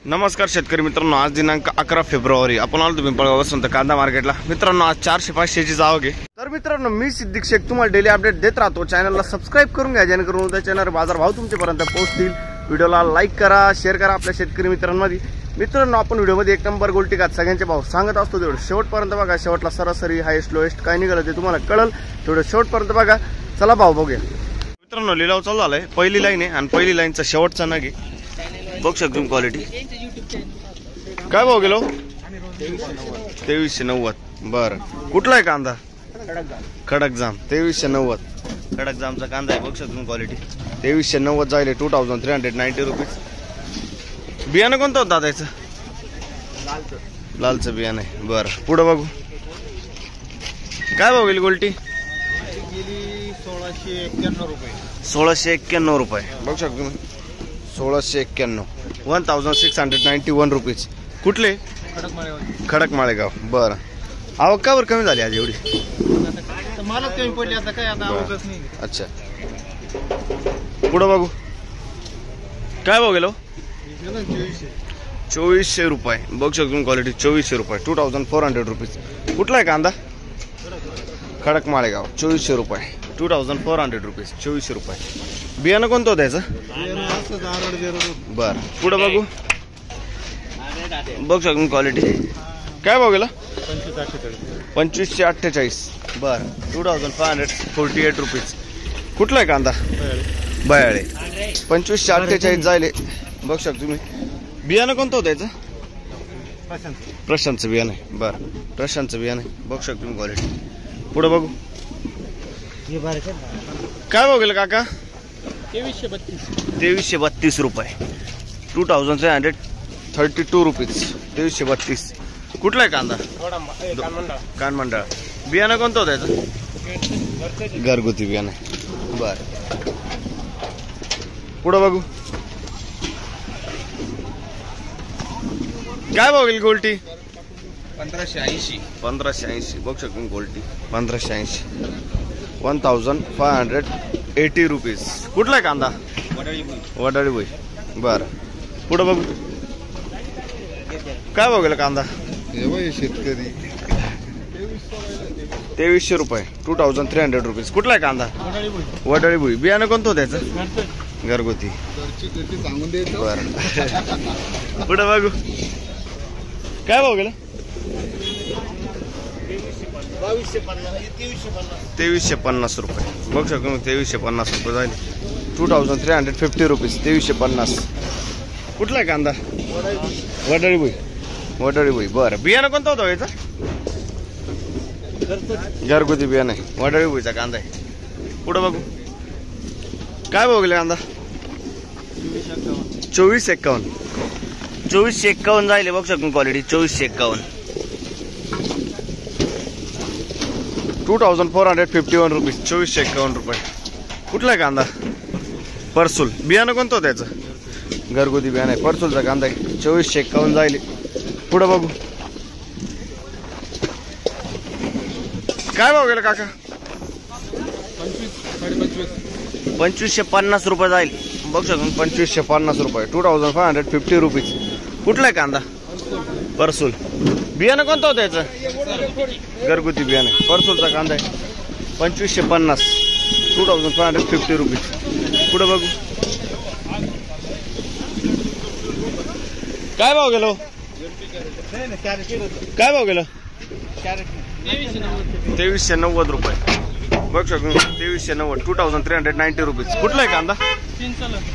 नमस्कार शेतकरी मित्रांनो, आज दिनांक 11 फेब्रुवारी आपण आलो पिंपळगाव वसंत कांदा मार्केटला। मित्रांनो आज 400-500 ची जाव घे। तर मित्रांनो मी सिद्दीक शेख तुम्हाला डेली अपडेट देत राहतो। चॅनलला सबस्क्राइब करून घ्या जेणेकरून उद्या चॅनल बाजार भाव तुमच्यापर्यंत पोहोचतील। व्हिडिओला लाईक करा, शेअर करा आपल्या शेतकरी मित्रांमध्ये। मित्रांनो आपण व्हिडिओमध्ये एक नंबर गोल्टी का सगळ्यांचे भाव सांगत असतो, तेवढं शेवटपर्यंत बघा। शेवटला सरासरी हायेस्ट लोएस्ट काय निघालं ते तुम्हाला कळल, तेवढं शेवटपर्यंत बघा। चला भाव बघूया। मित्रांनो लिलाव चालू झालाय, पहिली लाईन आहे आणि पहिली लाईनचा शेवटचा नग आहे। बघू शकतो तुम्ही क्वालिटी। काय भाव गेलो? 2390। बरं, कुठला आहे कांदा? खडकजाम 2390। खडकजामचा कांदा आहे, बघू शकतो तुम्ही क्वालिटी। 2390 जाईल, 2390 रुपीज। बियाणं कोणतं होतं दादा याचं? लालचं बियाणं आहे। बरं, पुढं बघू काय भाव गेली गोल्टी? 1691 रुपये। 1691 रुपये बघू शकतो तुम्ही। 1691 1691 रुपीज। कुठले? खडक माळेगाव। बरं, आवक का बरं कमी झाली आज एवढी? मालच कमी पडली आता, काय आता आवकच नाही। अच्छा, पुढं बघू काय भाव गेलो? 2400 रुपये बघू शकतो तुम्ही क्वालिटी। 2400 रुपये 2400 रुपीज। कुठला आहे कांदा? खडक माळेगाव 2400 रुपये 2400 रुपीज। 2400 रुपये। बियाणं कोणतं होतं याचं? बरं, पुढं बघू बघू शकतो क्वालिटी। काय भाव गेला? 2548। बरं, 2548 रुपीज। कुठला आहे कांदा? बयाळे 2548 जायले बघू शकतो तुम्ही। बियाणं कोणतं होतं याचं? प्रशांतचं बियाणं आहे। बरं, प्रशांतचं बियाणं आहे, बघू शकतो तुम्ही क्वालिटी। पुढं बघू काय भाव गेलं काका? 2332 रुपये 2332 रुपीज। 2332। कुठला आहे कांदा? कानमंडळ। बियाणं कोणतं होतं याचं? घरगुती बियाणं आहे। बरं, पुढं बघू काय भाव गेली गोल्टी? 1580। 1580 बघू शकतो गोल्टी 1580 1580 रुपीज। कुठला आहे कांदा? वडाळी बोई। बरं, पुढं बघू काय भाव गेला कांदा? शेतकरी 2300 रुपये 2300 रुपीज। कुठला आहे कांदा? वडाळी बोई। बियाणं कोणतं होतं त्याचं? घरगुती। बरं, पुढं बघू काय भाव गेला? 2350 रुपये बघू शकतो मग। 2350 रुपये जाईल, 2350 रुपीज। 2350। कुठला आहे कांदा? वडाळी बोई। वडाळी बोई। बरं, बियाणं कोणतं होतं याचं? घरगुती बियाणं आहे, वडाळी बोईचा कांदा आहे। पुढं बघू काय भाव गेला कांदा? 2451 2451 जाईल बघू शकतो क्वालिटी। 2451 2451 रुपीज। 2451 रुपये। कुठला आहे कांदा? परसूल। बियाणं कोणतं होतं याचं? घरगुती बियाणं आहे, परसूलचा कांदा आहे। 2451 जाईल। पुढं बघू काय भाव गेला काका? 2550 रुपये जाईल बघू शकतो। 2550 रुपये 2550 रुपीज। कुठला आहे कांदा? परसूल। बियाणं कोणतं होतं याचं? घरगुती बियाणं आहे, परसूलचा कांदा आहे। 2550 2550 रुपीज। पुढं बघू काय भाव गेलो? काय भाव गेलं? 2390 रुपये बघू शकतो। 2390 2390 रुपीज। कुठला आहे कांदा?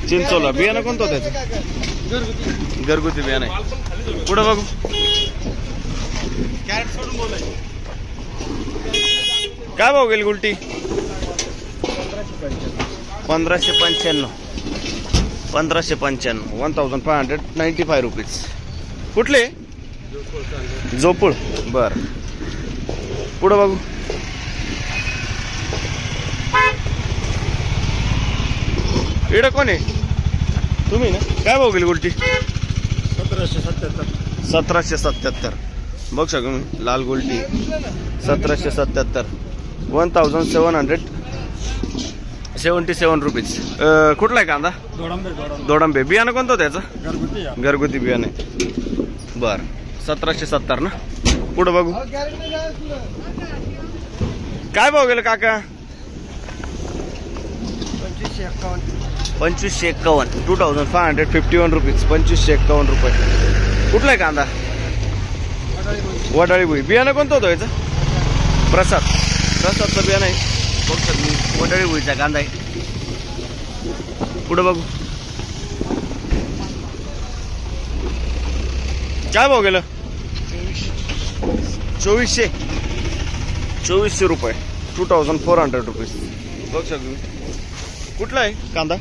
चिंचोला। बियाणं कोणतं होतं त्याचं? घरगुती बियाणं आहे। पुढं बघू काय भाव गेली गुलटी? 1595 1595 रुपीज। कुठले? जोपूळ। बर, पुढं बघू इकडं कोण आहे? तुम्ही ना? काय भाव गेली गुलटी? 1777 बघू शकतो मी। लाल गोल्टी 1777 1700 77 रुपीज. कुठला आहे कांदा? दोडंबे. बियाणं कोणतं त्याचं? घरगुती बियाणे. बर 1770 ना. पुढं बघू काय भाव गेलं काका? 2551. 2551 रुपीज. 2551 रुपये. कुठला आहे कांदा? वडाळी भुई. बियाणं कोणतं होतं याचं? प्रसादचं बियाणं आहे. बघतो मी वडाळी भुईचा कांदा आहे. पुढे बघू काय भाव गेलं? 2400 रुपये. 2400 रुपीज. बघ शकतो. कुठला आहे कांदा?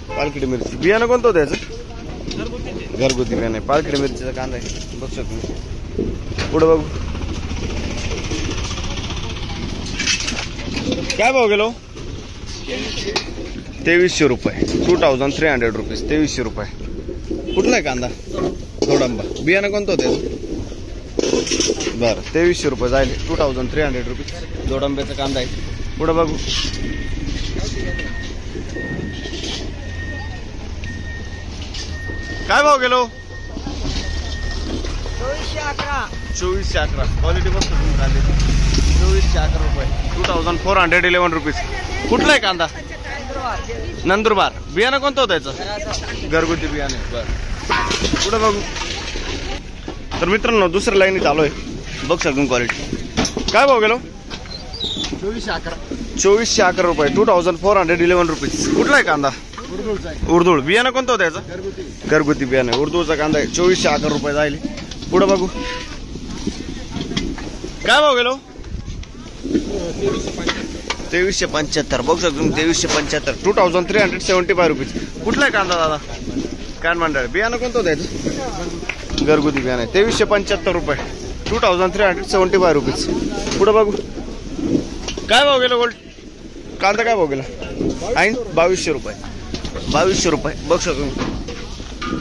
पालखडी मिरची. बियाणं कोणतं होतं याचं? घरगुती बियाणं आहे. पालखडी मिरचीचा कांदा आहे. बघ शकतो. पुढे बघू काय भाव गेलो? 2300 रुपये. 2300 रुपीज. 2300 रुपये. कुठला आहे कांदा? दोडंबा. बियाणं कोणतं होतं? बरं 2300 रुपये जाईल. 2300 रुपीज. दोडंब्याचा कांदा आहे. पुढं बघू काय भाव गेलो? 2411. क्वालिटी मस्त झाली. 2411 रुपये. 2411 रुपीज. कुठला आहे कांदा? नंदुरबार. बियाणं कोणतं होतं याचं? घरगुती बियाणे. बरं पुढे बघू. तर मित्रांनो दुसऱ्या लाईनीत आलोय. बघ शकून क्वालिटी काय भाव गेलो? 2411 रुपये. 2411 रुपीज. कुठला आहे कांदा? उर्दूळ. बियाणं कोणतं होतं याचं? घरगुती बियाणं. उर्दूचा कांदा आहे. 2411 रुपये जाईल. पुढे बघू काय भाव गेलो? 2375. बघू शकतो 2375. 2375 रुपीज. कुठला आहे कांदा दादा? कान मंडळ. बियाणं कोणतं होतं याचं? घरगुती बियाणं आहे. 2375 रुपये. 2375 रुपीज. पुढे बघू काय भाव गेलो? गोल्ड कांदा काय भाव गेला? 2200 रुपये. 2200 रुपये. बघ शकतो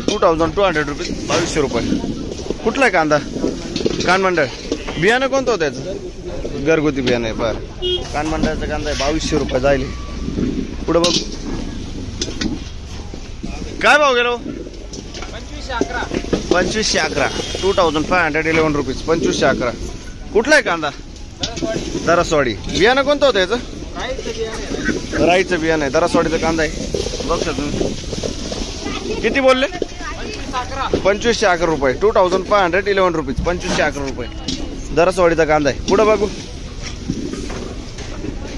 2200 रुपीज. 2200 रुपये. कुठला आहे कांदा? कान मंडळ. बियाणं कोणतं होतं याचं? घरगुती बियाणं आहे. बरं कान मंडळाचा कांदा आहे. 2200 रुपये जाईल. पुढे बघू काय भाव गेलो? 2511. 2511 रुपीज. 2511. कुठला आहे कांदा? दरसवाडी. बियाणं कोणतं होतं याचं? राईचं बियाणं आहे. दरसवाडीचा कांदा आहे. बघ तुम्ही किती बोलले? 2511 रुपये. 2511 रुपीज. 2511 रुपये. दरसवाडीचा कांदा आहे. पुढे बघू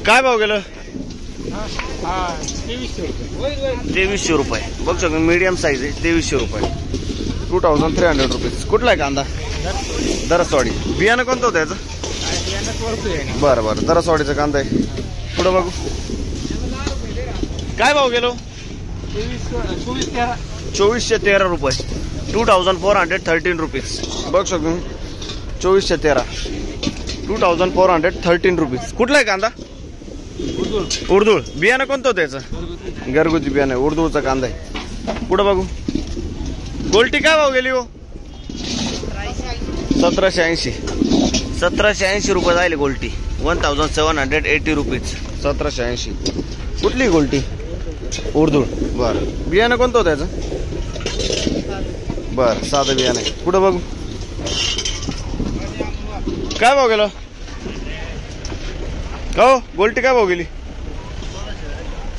काय भाव गेलं? 2300 रुपये. बघ शकतो मीडियम साईज आहे. 2300 रुपये. 2300 रुपीज. कुठला आहे कांदा? दरसवाडी. बियाणं कोणतं होतं याचं? बरं बरं दरसवाडीचा कांदा आहे. पुढे बघू काय भाव गेलो? 2413 रुपये. 2413 रुपीज. बघ शकतो 2413. 2413 रुपीज. कुठला आहे कांदा? उर्दूळ. बियाणं कोणतं होतं याचं? घरगुती बियाणं आहे. उर्दूचा कांदा आहे. पुढे बघू गोल्टी काय भाव गेली हो? 1780. 1780 रुपये जाईल गोल्टी. 1780 रुपीज. 1780. कुठली गोल्टी? उर्दूळ. बरं बियाणं कोणतं होतं याचं? बरं साधं बियाणं आहे. पुढे बघू काय भाव गेलं? हो गोल्टी काय भाव गेली?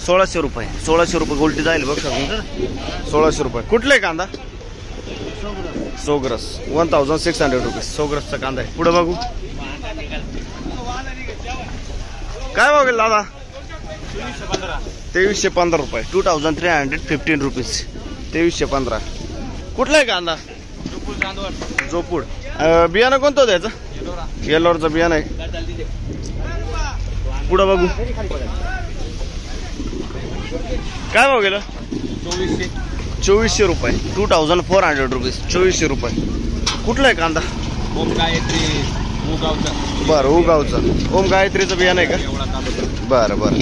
1600 रुपये. 1600 रुपये गोल्टी जाईल. बघ 1600 रुपये. कुठला आहे कांदा? सोग्रस. 1600 रुपये. सोग्रसचा कांदा आहे. पुढे बघू काय भाव गेला दादा? 2315 रुपये. 2315 रुपीज. 2315. कुठला आहे कांदा? जोपूड. बियाणं कोणतं होतं याचं? येल्लोरचं बियाणं आहे. पुढं बघू काय भाव गेलं? 2400 रुपये. 2400 रुपीज. 2400 रुपये. कुठला आहे कांदा? बरं उगावचं. ओम गायत्रीचं बियाणं आहे का? बरं बरं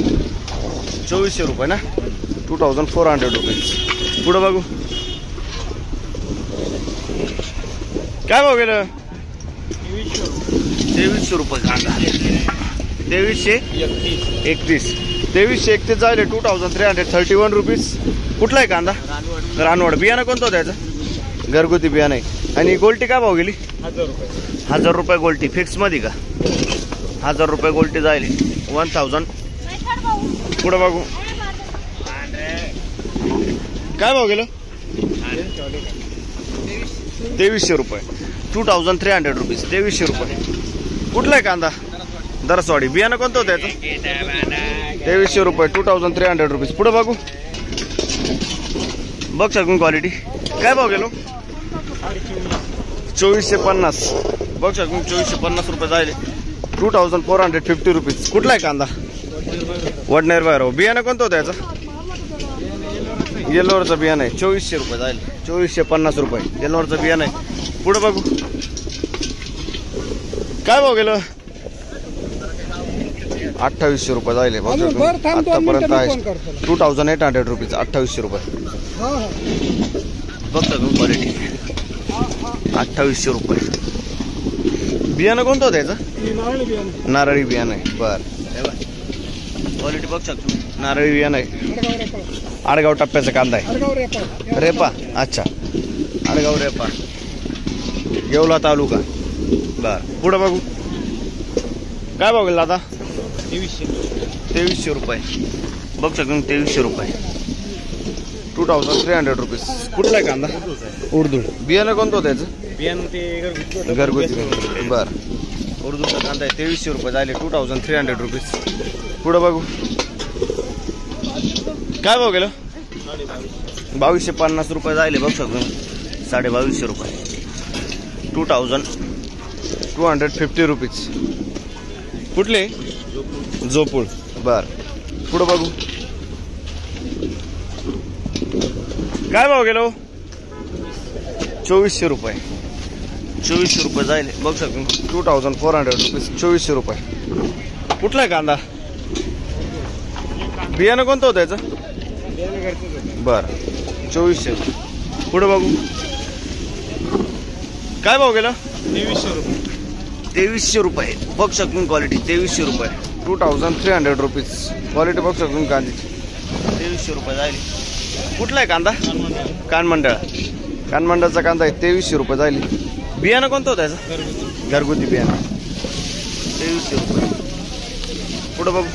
2400 रुपये ना. 2400 रुपीज. पुढं बघू काय भाव गेलं? 2300 रुपये कांदा. 2331 2331 जायले 2331 रुपीज. कुठला आहे कांदा? रानवड. बियाणं कोणतं होतं त्याचं? घरगुती बियाणं आहे. आणि गोल्टी काय भाव गेली? 1000 रुपये गोल्टी. फिक्स मध्ये का? 1000 रुपये गोल्टी जायले 1000. पुढं बघू काय भाव गेलं? 2300 रुपये. 2300 रुपीज. 2300 रुपये. कुठला आहे कांदा? दरसवाडी. बियाणं कोणतं होतं त्याचं? 2300 रुपये. 2300 रुपीज. पुढं बघू बघ शकून क्वालिटी. काय भाव गेलो? 2450. बघ शकून 2450 रुपये जायले 2450 रुपीज. कुठला आहे कांदा? वडनेर बाहेर. बियाणं कोणतं होतं याचं? येल्लोवरचं बियाणं आहे. 2400 रुपये जाईल. 2450 रुपये येल्लोवरचं बियाणं आहे. पुढे बघू काय भाव गेलं? 2800 रुपये जाईल. आतापर्यंत आहे 2800 रुपीज. 2800 रुपये. बघता तुम्ही क्वालिटी. 2800 रुपये. बियाणं कोणतं होतं याचं? नारळी बियाणं आहे. बरं क्वालिटी बघ शकतो. नारळी बियाणं आहे. आडगाव टप्प्याचा कांदा आहे. रेपा. अच्छा आडगाव रेपा. येवला तालुका. बरं पुढं बघू काय भाव गेला आता? 2300 रुपये. बघ शकतो 2300 रुपये. 2300 रुपीज. कुठला आहे कांदा? उर्दू. बियाणं कोणतं होतं त्याचं? बियाणं ते घरगुती. बरं उर्दूचा कांदा आहे. 2300 रुपये झाले 2300 रुपीज. पुढं बघू काय भाव गेलं? 2250 रुपये जायले. बघ शकतो 2250 रुपये. 2250 रुपीज. कुठले? जोपूळ. बर पुढं बघू काय भाव गेलो? 2400 रुपये. 2400 रुपये जायले. बघ शकतो 2400 रुपीज. 2400 रुपये. कुठला आहे कांदा? बियाणं कोणतं होतं याचं? बरं 2400. पुढे बघू काय भाव गेलं? 2300 रुपये. 2300 रुपये. बघ शकून क्वालिटी 2300 रुपये. 2300 रुपीज. क्वालिटी बघ शकून कांद्याची 2300 रुपये जाईल. कुठला आहे कांदा? कानमंडळ. कानमंडळचा कांदा आहे. 2300 रुपये जाईल. बियाणं कोणतं होतं याचं? घरगुती बियाणं. 2300 रुपये. पुढं बघू